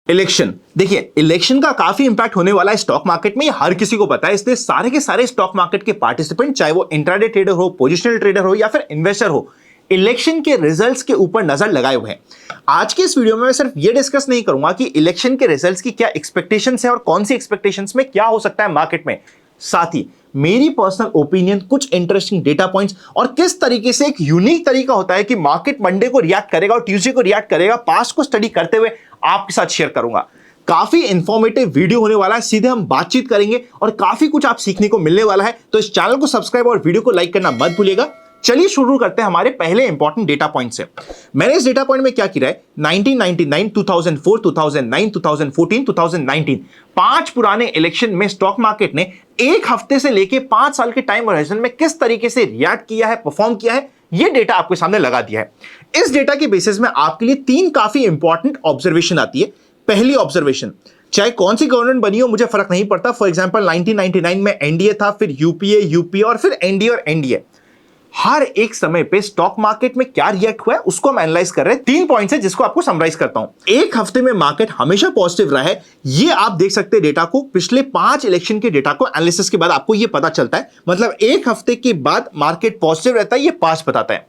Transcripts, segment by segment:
Election, देखिए election का काफी इंपैक्ट होने वाला है स्टॉक मार्केट में, ये हर किसी को पता है। इसलिए सारे के सारे स्टॉक मार्केट के पार्टिसिपेंट, चाहे वो इंट्राडे ट्रेडर हो, पोजिशनल ट्रेडर हो या फिर इन्वेस्टर हो, इलेक्शन के रिजल्ट्स के ऊपर नजर लगाए हुए हैं। आज के इस वीडियो में मैं सिर्फ ये डिस्कस नहीं करूंगा कि इलेक्शन के रिजल्ट्स की क्या एक्सपेक्टेशंस है और कौन सी एक्सपेक्टेशंस में क्या हो सकता है मार्केट में, साथ ही मेरी पर्सनल ओपिनियन, कुछ इंटरेस्टिंग डेटा पॉइंट्स और किस तरीके से एक यूनिक तरीका होता है कि मार्केट मंडे को रिएक्ट करेगा और ट्यूसडे को रिएक्ट करेगा, पास्ट को स्टडी करते हुए आपके साथ शेयर करूंगा। काफी इंफॉर्मेटिव वीडियो होने वाला है, सीधे हम बातचीत करेंगे और काफी कुछ आप सीखने को मिलने वाला है। तो इस चैनल को सब्सक्राइब और वीडियो को लाइक करना मत भूलिएगा। चलिए शुरू करते हैं हमारे पहले इंपॉर्टेंट डेटा पॉइंट से। मैंने इस डेटा पॉइंट में क्या किया है, 1999, 2004, 2009, 2014, 2019 पांच पुराने इलेक्शन में स्टॉक मार्केट ने एक हफ्ते से लेके 5 साल के टाइम होराइजन में किस तरीके से रिएक्ट किया है, परफॉर्म किया है, ये डेटा आपके सामने लगा दिया है। इस डेटा के बेसिस में आपके लिए 3 काफी इंपॉर्टेंट ऑब्जर्वेशन आती है। पहली ऑब्जर्वेशन, चाहे कौन सी गवर्नमेंट बनी हो मुझे फर्क नहीं पड़ता, फॉर एग्जांपल 1999 में एनडीए था, फिर यूपीए और फिर एनडीए और एनडीए, हर एक समय पे स्टॉक मार्केट में क्या रिएक्ट हुआ है उसको हम एनालाइज कर रहे हैं। 3 पॉइंट्स है जिसको आपको समराइज करता हूं। एक हफ्ते में मार्केट हमेशा पॉजिटिव रहा है, ये आप देख सकते हैं डेटा को, पिछले 5 इलेक्शन के डेटा को एनालिसिस के बाद आपको ये पता चलता है। मतलब एक हफ्ते के बाद मार्केट पॉजिटिव रहता है, ये पास्ट बताता है।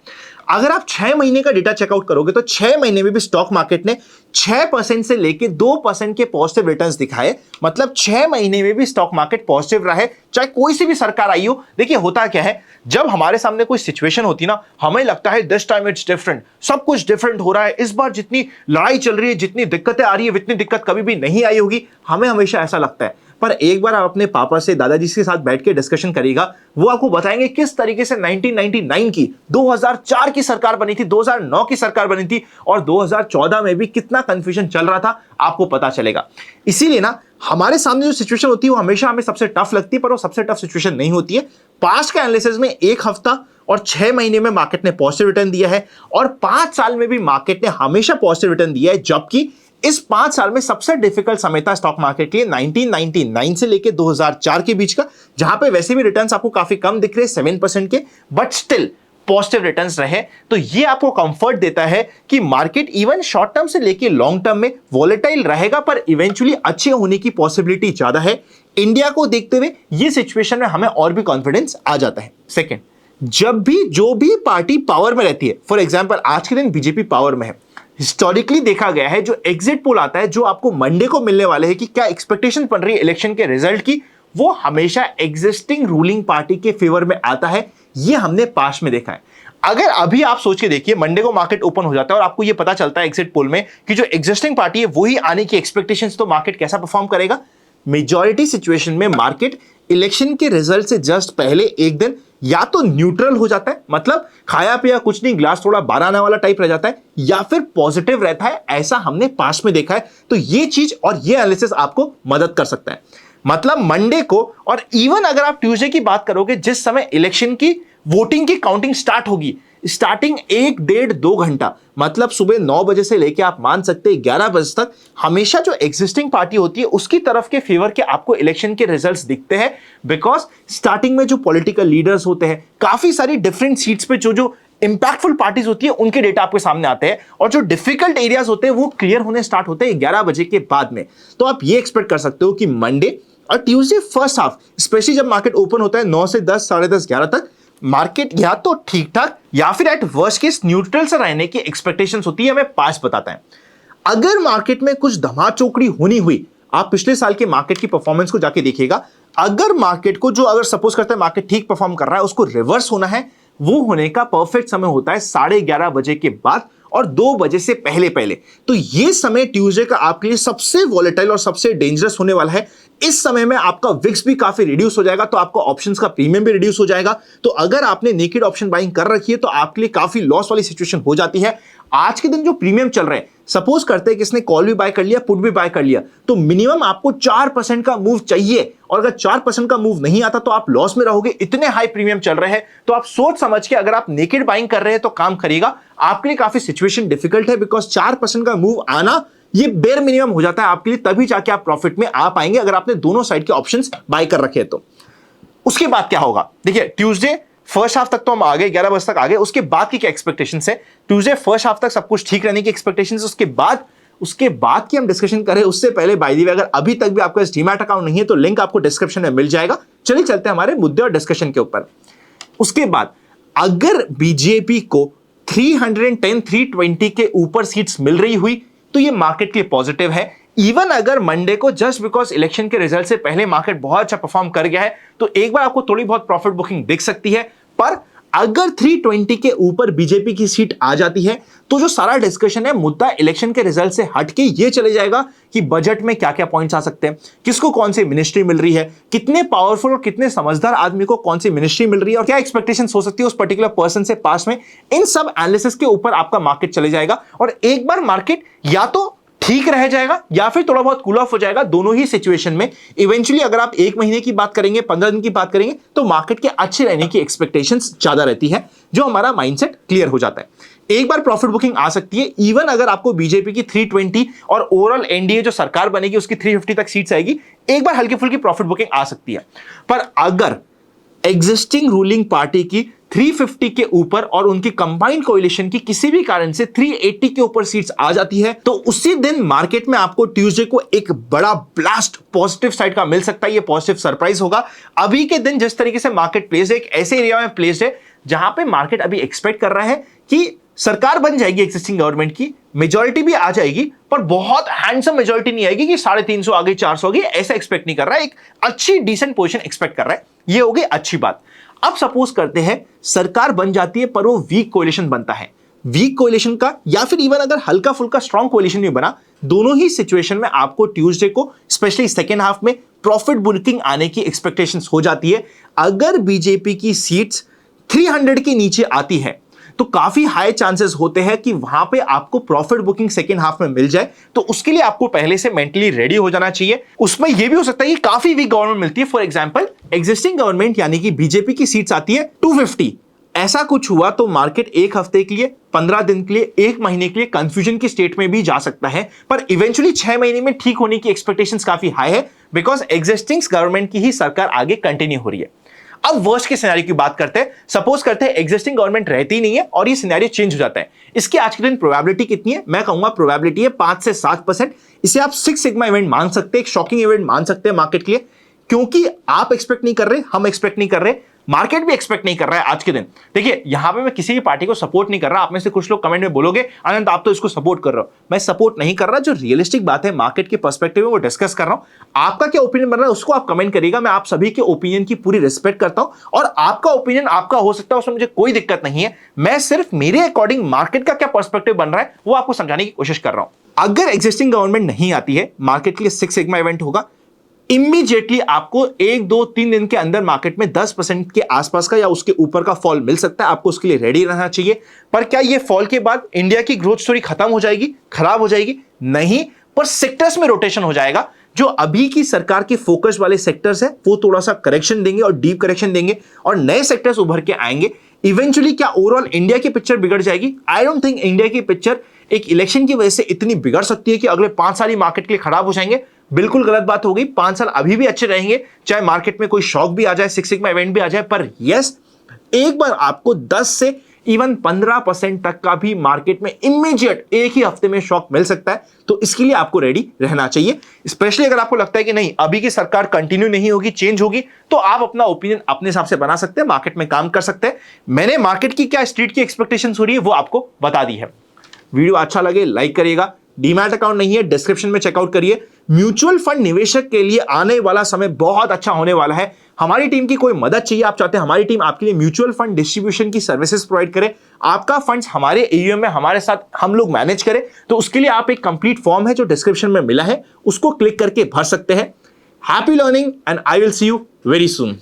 अगर आप 6 महीने का डेटा चेकआउट करोगे तो 6 महीने में भी स्टॉक मार्केट ने 6% से लेके 2% के पॉजिटिव रिटर्न्स दिखाए। मतलब 6 महीने में भी स्टॉक मार्केट पॉजिटिव रहा है, चाहे कोई सी भी सरकार आई हो। देखिए होता क्या है, जब हमारे सामने कोई सिचुएशन होती ना, हमें लगता है दिस टाइम इट्स डिफरेंट, सब कुछ डिफरेंट हो रहा है, इस बार जितनी लड़ाई चल रही है, जितनी दिक्कतें आ रही है, इतनी दिक्कत कभी भी नहीं आई होगी, हमें हमेशा ऐसा लगता है। पर एक बार आप अपने पापा से, दादाजी के साथ बैठ के डिस्कशन करिएगा, वो आपको बताएंगे किस तरीके से 1999 की, 2004 की सरकार बनी थी, 2009 की सरकार बनी थी और 2014 में भी कितना कंफ्यूजन चल रहा था, आपको पता चलेगा। इसीलिए ना हमारे सामने जो सिचुएशन होती है वो हमेशा हमें सबसे टफ लगती है, पर वो सबसे टफ सिचुएशन नहीं होती है। पास्ट का एनालिसिस में एक हफ्ता और 6 महीने में मार्केट ने पॉजिटिव रिटर्न दिया है और 5 साल में भी मार्केट ने हमेशा पॉजिटिव रिटर्न दिया है। जबकि इस 5 साल में सबसे डिफिकल्ट समय था स्टॉक मार्केट के लिए 1999 से लेके 2004 के बीच का, जहां पे वैसे भी रिटर्न्स आपको काफी कम दिख रहे हैं, 7% के, बट स्टिल पॉजिटिव रिटर्न्स रहे। तो ये आपको कंफर्ट देता है कि मार्केट इवन शॉर्ट टर्म से लेके लॉन्ग टर्म में वॉलेटाइल रहेगा, पर इवेंचुअली अच्छे होने की पॉसिबिलिटी ज्यादा है। इंडिया को देखते हुए ये सिचुएशन में हमें और भी कॉन्फिडेंस आ जाता है। सेकेंड, जब भी जो भी पार्टी पावर में रहती है, फॉर एग्जाम्पल आज के दिन बीजेपी पावर में है, हिस्टोरिकली देखा गया है, जो एग्जिट पोल आता है, जो आपको मंडे को मिलने वाले हैं कि क्या एक्सपेक्टेशन बन रही है इलेक्शन के रिजल्ट की, वो हमेशा एग्जिस्टिंग रूलिंग पार्टी के फेवर में आता है। ये हमने पास्ट में देखा है। अगर अभी आप सोच के देखिए, मंडे को मार्केट ओपन हो जाता है और आपको ये पता चलता है एग्जिट पोल में कि जो एग्जिस्टिंग पार्टी है वही आने की एक्सपेक्टेशंस, तो मार्केट कैसा परफॉर्म करेगा? मेजॉरिटी सिचुएशन में मार्केट इलेक्शन के रिजल्ट से जस्ट पहले एक दिन या तो न्यूट्रल हो जाता है, मतलब खाया पिया कुछ नहीं, ग्लास थोड़ा बाहर आने वाला टाइप रह जाता है, या फिर पॉजिटिव रहता है। ऐसा हमने पास्ट में देखा है। तो ये चीज और ये एनालिसिस आपको मदद कर सकता है। मतलब मंडे को, और इवन अगर आप ट्यूसडे की बात करोगे, जिस समय इलेक्शन की वोटिंग की काउंटिंग स्टार्ट होगी, स्टार्टिंग 1, 1.5, 2 घंटा, मतलब सुबह 9 बजे से लेके आप मान सकते हैं 11 बजे तक, हमेशा जो एग्जिस्टिंग पार्टी होती है उसकी तरफ के फेवर के आपको इलेक्शन के रिजल्ट्स दिखते हैं। बिकॉज स्टार्टिंग में जो पॉलिटिकल लीडर्स होते हैं, काफी सारी डिफरेंट सीट्स पे जो इंपैक्टफुल पार्टीज होती है, उनके डेटा आपके सामने आते हैं, और जो डिफिकल्ट एरियाज होते हैं वो क्लियर होने स्टार्ट होते हैं 11 बजे के बाद में। तो आप ये एक्सपेक्ट कर सकते हो कि मंडे और ट्यूसडे फर्स्ट हाफ, स्पेशली जब मार्केट ओपन होता है 9 से 10, 10:30, 11 तक, मार्केट या तो ठीक ठाक या फिर एट वर्स्ट केस न्यूट्रल से रहने की एक्सपेक्टेशंस होती है, हमें पास्ट बताता है। अगर मार्केट में कुछ धमाचौकड़ी होनी हुई, आप पिछले साल के मार्केट की परफॉर्मेंस को जाके देखिएगा, अगर मार्केट को, जो अगर सपोज करते हैं मार्केट ठीक परफॉर्म कर रहा है, उसको रिवर्स होना है, वो होने का परफेक्ट समय होता है 11:30 बजे के बाद और 2 बजे से पहले पहले। तो ये समय ट्यूसडे का आपके लिए सबसे वॉलेटाइल और सबसे डेंजरस होने वाला है। इस समय में आपका विक्स भी काफी रिड्यूस हो जाएगा, तो आपका ऑप्शंस का प्रीमियम भी रिड्यूस हो जाएगा। तो अगर आपने नेकेड ऑप्शन बाइंग कर रखी है तो आपके लिए काफी लॉस वाली सिचुएशन हो जाती है। आज के दिन जो प्रीमियम चल रहे हैं, सपोज करते हैं कि इसने कॉल भी बाय कर लिया, पुट भी बाय कर लिया, तो मिनिमम आपको 4% का मूव चाहिए, और अगर 4% का मूव नहीं आता तो आप लॉस में रहोगे। इतने हाई प्रीमियम चल रहे हैं, तो आप सोच समझ के अगर आप नेकेड बाइंग कर रहे हैं तो काम करेगा। आपके लिए काफी सिचुएशन डिफिकल्ट है, बिकॉज 4% का मूव आना ये बेर मिनिमम हो जाता है आपके लिए, तभी जाके आप प्रॉफिट में आ पाएंगे अगर आपने दोनों साइड के ऑप्शंस बाय कर रखे हैं तो। उसके बाद क्या होगा, देखिए ट्यूसडे फर्स्ट हाफ तक तो हम आ गए, 11 बजे तक आ गए। उसके बाद की क्या एक्सपेक्टेशंस है? ट्यूसडे फर्स्ट हाफ तक सब कुछ ठीक रहने की एक्सपेक्टेशंस, उसके बाद उसके बाद की हम डिस्कशन करें उससे पहले बाय द वे अगर अभी तक भी आपका डीमैट अकाउंट नहीं है तो लिंक आपको डिस्क्रिप्शन में मिल जाएगा। चलिए चलते हैं हमारे मुद्दे और डिस्कशन के ऊपर। उसके बाद अगर बीजेपी को 310 320 के ऊपर सीट्स मिल रही हुई तो ये मार्केट के लिए पॉजिटिव है। इवन अगर मंडे को जस्ट बिकॉज इलेक्शन के रिजल्ट से पहले मार्केट बहुत अच्छा परफॉर्म कर गया है तो एक बार आपको थोड़ी बहुत प्रॉफिट बुकिंग दिख सकती है, पर अगर 320 के ऊपर बीजेपी की सीट आ जाती है तो जो सारा डिस्कशन है मुद्दा इलेक्शन के रिजल्ट से हटके ये चले जाएगा कि बजट में क्या क्या पॉइंट्स आ सकते हैं, किसको कौन सी मिनिस्ट्री मिल रही है, कितने पावरफुल और कितने समझदार आदमी को कौन सी मिनिस्ट्री मिल रही है और क्या एक्सपेक्टेशंस हो सकती है उस पर्टिकुलर पर्सन से पास में। इन सब एनालिसिस के ऊपर आपका मार्केट चले जाएगा और एक बार मार्केट या तो ठीक रह जाएगा या फिर थोड़ा बहुत कूल ऑफ हो जाएगा। दोनों ही सिचुएशन में इवेंचुअली अगर आप एक महीने की बात करेंगे, 15 दिन की बात करेंगे तो मार्केट के अच्छे रहने की एक्सपेक्टेशंस ज्यादा रहती है, जो हमारा माइंडसेट क्लियर हो जाता है। एक बार प्रॉफिट बुकिंग आ सकती है इवन अगर आपको बीजेपी की 320 और ओवरऑल एनडीए जो सरकार बनेगी उसकी 350 तक सीट्स आएगी, एक बार हल्की फुल्की प्रॉफिट बुकिंग आ सकती है। पर अगर एग्जिस्टिंग रूलिंग पार्टी की 350 के ऊपर और उनकी कंबाइंड कोएलिशन की किसी भी कारण से 380 के ऊपर सीट्स आ जाती है तो उसी दिन मार्केट में आपको ट्यूसडे को एक बड़ा ब्लास्ट पॉजिटिव साइड का मिल सकता है। ये पॉजिटिव सरप्राइज होगा। अभी के दिन जिस तरीके से मार्केट प्लेस्ड है, एक ऐसे एरिया में प्लेस्ड है जहां पे मार्केट अभी एक्सपेक्ट कर रहा है कि सरकार बन जाएगी एग्जिस्टिंग गवर्नमेंट की, मेजॉरिटी भी आ जाएगी, पर बहुत हैंडसम मेजॉरिटी नहीं आएगी कि 350 आ गई 400 आ गई, ऐसा एक्सपेक्ट नहीं कर रहा है। एक अच्छी डिसेंट पोजीशन एक्सपेक्ट कर रहा है, ये हो गई अच्छी बात। अब सपोज करते हैं सरकार बन जाती है पर वो वीक कोएलिशन बनता है, वीक कोएलिशन का या फिर इवन अगर हल्का फुल्का स्ट्रॉन्ग कोएलिशन भी बना, दोनों ही सिचुएशन में आपको ट्यूसडे को स्पेशली सेकेंड हाफ में प्रॉफिट बुकिंग आने की एक्सपेक्टेशंस हो जाती है। अगर बीजेपी की सीट्स 300 के नीचे आती है तो काफी हाई चांसेस होते हैं कि वहां पे आपको प्रॉफिट बुकिंग सेकेंड हाफ में मिल जाए। तो उसके लिए आपको पहले से मेंटली रेडी हो जाना चाहिए। उसमें यह भी हो सकता है कि काफी वीक गवर्नमेंट मिलती है, फॉर एग्जांपल एग्जिस्टिंग गवर्नमेंट यानी कि बीजेपी की सीट्स आती है 250, ऐसा कुछ हुआ तो मार्केट एक हफ्ते के लिए, 15 दिन के लिए, एक महीने के लिए कंफ्यूजन की स्टेट में भी जा सकता है। पर इवेंचुअली 6 महीने में ठीक होने की एक्सपेक्टेशंस काफी हाई है बिकॉज एग्जिस्टिंग गवर्नमेंट की ही सरकार आगे कंटिन्यू हो रही है। अब वर्स्ट के सिनेरियो की बात करते हैं। सपोज करते हैं एग्जिस्टिंग गवर्नमेंट रहती नहीं है और ये सिनेरियो चेंज हो जाता है। इसकी आज के दिन प्रोबेबिलिटी कितनी है? मैं कहूंगा प्रोबेबिलिटी है 5 से 7%। इसे आप 6 सिग्मा इवेंट मान सकते हैं, एक शॉकिंग इवेंट मान सकते हैं मार्केट के लिए, क्योंकि आप एक्सपेक्ट नहीं कर रहे, हम एक्सपेक्ट नहीं कर रहे, मार्केट भी एक्सपेक्ट नहीं कर रहा है आज के दिन। देखिए यहां पे मैं किसी भी पार्टी को सपोर्ट नहीं कर रहा। आप में से कुछ लोग कमेंट में बोलोगे आनंद आप तो इसको सपोर्ट कर रहे हो। मैं सपोर्ट नहीं कर रहा, जो रियलिस्टिक बात है मार्केट के पर्सपेक्टिव में वो डिस्कस कर रहा हूं। आपका क्या ओपिनियन बन रहा है उसको आप कमेंट करिएगा। मैं आप सभी के ओपिनियन की पूरी रिस्पेक्ट करता हूं और आपका ओपिनियन आपका हो सकता है, उसमें मुझे कोई दिक्कत नहीं है। मैं सिर्फ मेरे अकॉर्डिंग मार्केट का क्या पर्सपेक्टिव बन रहा है वो आपको समझाने की कोशिश कर रहा हूं। अगर एग्जिस्टिंग गवर्नमेंट नहीं आती है, मार्केट के लिए 6 सिग्मा इवेंट होगा। इमीडिएटली आपको 1, 2, 3 दिन के अंदर मार्केट में 10% के आसपास का या उसके ऊपर का फॉल मिल सकता है। आपको उसके लिए रेडी रहना चाहिए। पर क्या ये फॉल के बाद इंडिया की ग्रोथ स्टोरी खत्म हो जाएगी, खराब हो जाएगी? नहीं, पर सेक्टर्स में रोटेशन हो जाएगा। जो अभी की सरकार के फोकस वाले सेक्टर्स है वो थोड़ा सा करेक्शन देंगे और डीप करेक्शन देंगे और नए सेक्टर्स उभर के आएंगे। इवेंचुअली क्या ओवरऑल इंडिया की पिक्चर बिगड़ जाएगी? आई डोंट थिंक इंडिया की पिक्चर एक इलेक्शन की वजह से इतनी बिगड़ सकती है कि अगले 5 साल ही मार्केट के लिए खराब हो जाएंगे। बिल्कुल गलत बात होगी। 5 साल अभी भी अच्छे रहेंगे, चाहे मार्केट में कोई शॉक भी आ जाए, 6 सिग्मा इवेंट भी आ जाए। पर यस, एक बार आपको 10 से इवन 15% तक का भी मार्केट में इमीडिएट एक ही हफ्ते में शॉक मिल सकता है। तो इसके लिए आपको रेडी रहना चाहिए। स्पेशली अगर आपको लगता है कि नहीं अभी की सरकार कंटिन्यू नहीं होगी, चेंज होगी, तो आप अपना ओपिनियन अपने हिसाब से बना सकते हैं, मार्केट में काम कर सकते हैं। मैंने मार्केट की क्या स्ट्रीट की एक्सपेक्टेशंस हो रही है वो आपको बता दी है। वीडियो अच्छा लगे लाइक करिएगा। डीमैट अकाउंट नहीं है, डिस्क्रिप्शन में चेकआउट करिए। म्यूचुअल फंड निवेशक के लिए आने वाला समय बहुत अच्छा होने वाला है। हमारी टीम की कोई मदद चाहिए, आप चाहते हैं हमारी टीम आपके लिए म्यूचुअल फंड डिस्ट्रीब्यूशन की सर्विसेज प्रोवाइड करे, आपका फंड्स हमारे एयूएम में हमारे साथ हम लोग मैनेज करें, तो उसके लिए आप एक कंप्लीट फॉर्म है जो डिस्क्रिप्शन में मिला है, उसको क्लिक करके भर सकते हैं। Happy learning and I will see you very soon.